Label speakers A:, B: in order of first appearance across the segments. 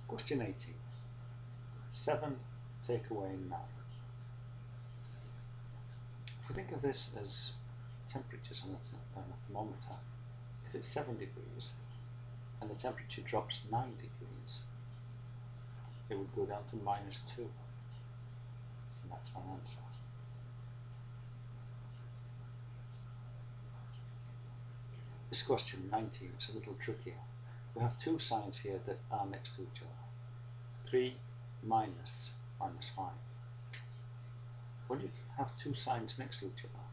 A: Question 18. 7 take away 9. If we think of this as temperatures on a thermometer, if it's 7 degrees and the temperature drops 9 degrees, it would go down to -2. And that's our answer. This question 19 is a little trickier. We have two signs here that are next to each other. 3 minus -5. When you have two signs next to each other,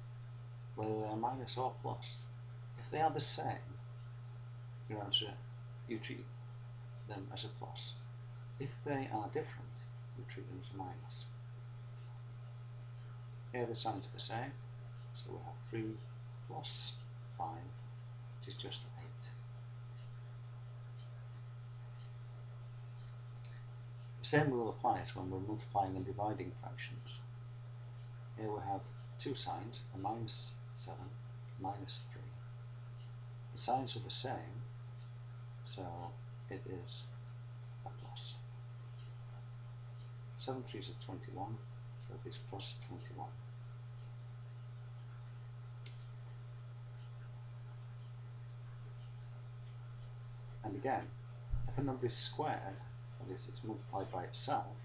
A: whether they're minus or plus, if they are the same, your answer, you treat them as a plus. If they are different, you treat them as a minus. Here the signs are the same, so we have 3 plus 5, which is just 8. The same rule applies when we're multiplying and dividing fractions. Here we have two signs, a -7, -3. The signs are the same, so it is a plus. 7 3s are 21, so it is plus 21. And again, if a number is squared, that is, it's multiplied by itself,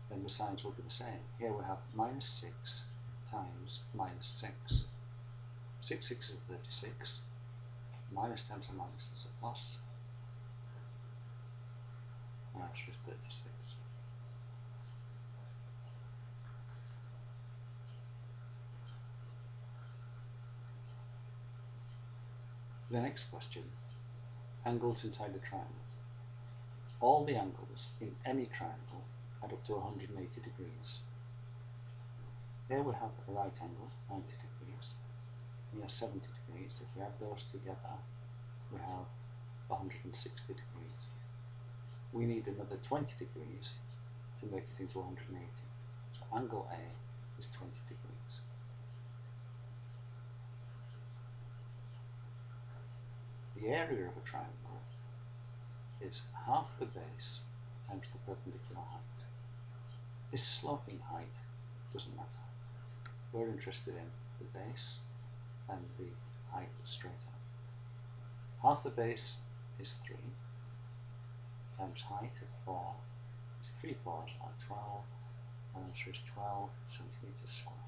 A: then the signs will be the same. Here we have -6 times -6. 6 6 is 36. Minus times a minus is a plus. Our answer is 36. The next question, angles inside a triangle. All the angles in any triangle add up to 180 degrees. Here we have a right angle, 90 degrees. Here 70 degrees. If we add those together, we have 160 degrees. We need another 20 degrees to make it into 180. So angle A is 20 degrees. The area of a triangle is half the base times the perpendicular height. This sloping height doesn't matter. We're interested in the base and the height straight up. Half the base is 3 times height of 4 is 3 4s are 12. Our answer is 12 centimeters squared.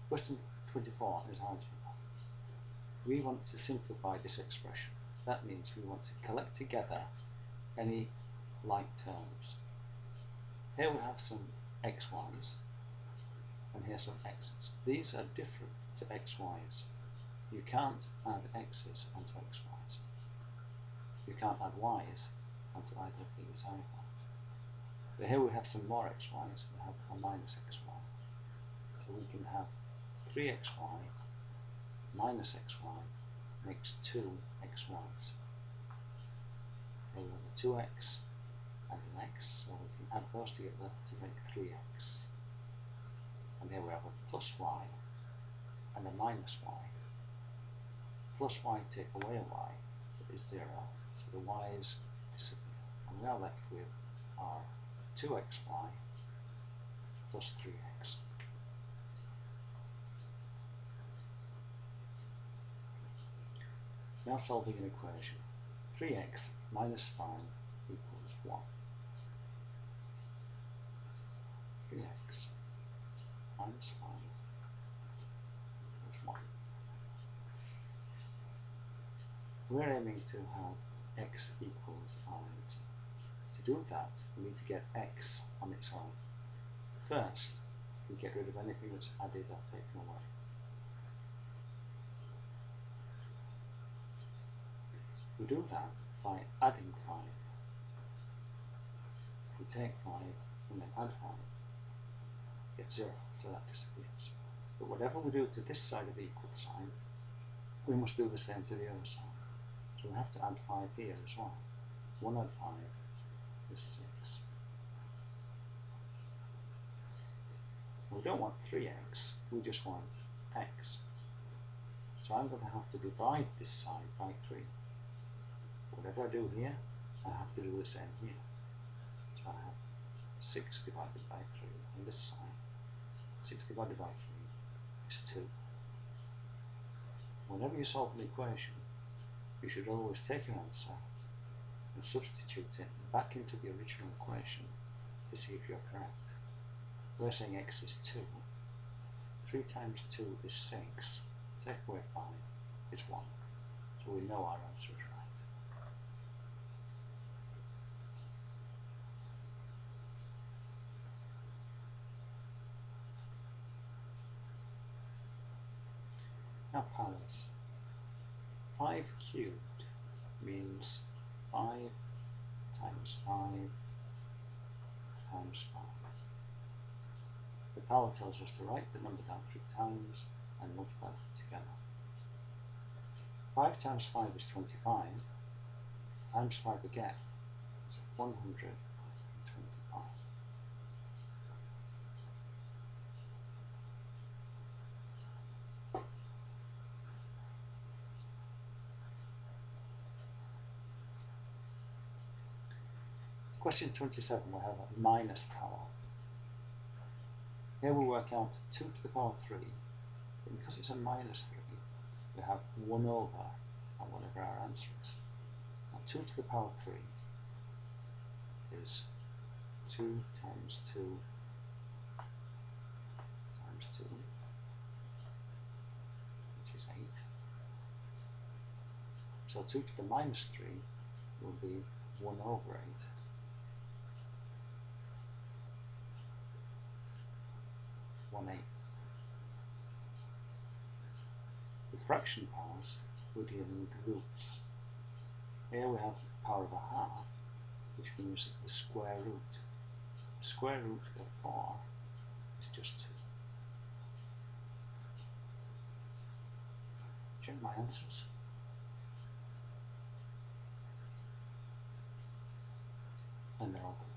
A: Question 24 is algebra. We want to simplify this expression. That means we want to collect together any like terms. Here we have some xy's and here some x's. These are different to xy's. You can't add x's onto xy's. You can't add y's onto either of these either. But here we have some more xy's. We have a minus xy. So we can have 3xy minus xy makes 2 xy's. Here we have a 2x and an x, so we can add those together to make 3x. And here we have a plus y and a minus y. Plus y take away a y, that is 0, so the y's disappear. And we are left with our 2xy plus 3x. Now solving an equation. 3x minus 5 equals 1. 3x minus 5 equals 1. We're aiming to have x equals our answer. To do that, we need to get x on its own. First, we get rid of anything that's added or taken away. We do that by adding 5. If we take 5 and then add 5, we get 0, so that disappears. But whatever we do to this side of the equal sign, we must do the same to the other side. So we have to add 5 here as well. 1 add 5 is 6. We don't want 3x, we just want x. So I'm going to have to divide this side by 3. Whatever I do here, I have to do the same here. So I have 6 divided by 3 on this side. 6 divided by 3 is 2. Whenever you solve an equation, you should always take your answer and substitute it back into the original equation to see if you're correct. We're saying x is 2. 3 times 2 is 6. Take away 5 is 1. So we know our answer is right. Now powers. 5 cubed means 5 times 5 times 5. The power tells us to write the number down 3 times and multiply it together. 5 times 5 is 25, times 5 again is 125. Question 27, we have a minus power. Here we work out 2 to the power 3, but because it's a minus 3, we have 1 over on whatever our answer is. Now 2 to the power 3 is 2 times 2 times 2, which is 8. So 2 to the minus 3 will be 1 over 8. 1/8. With fraction powers, we're dealing with the roots. Here we have the power of a half, which means the square root. The square root of 4 is just 2. Check my answers. And they're all correct.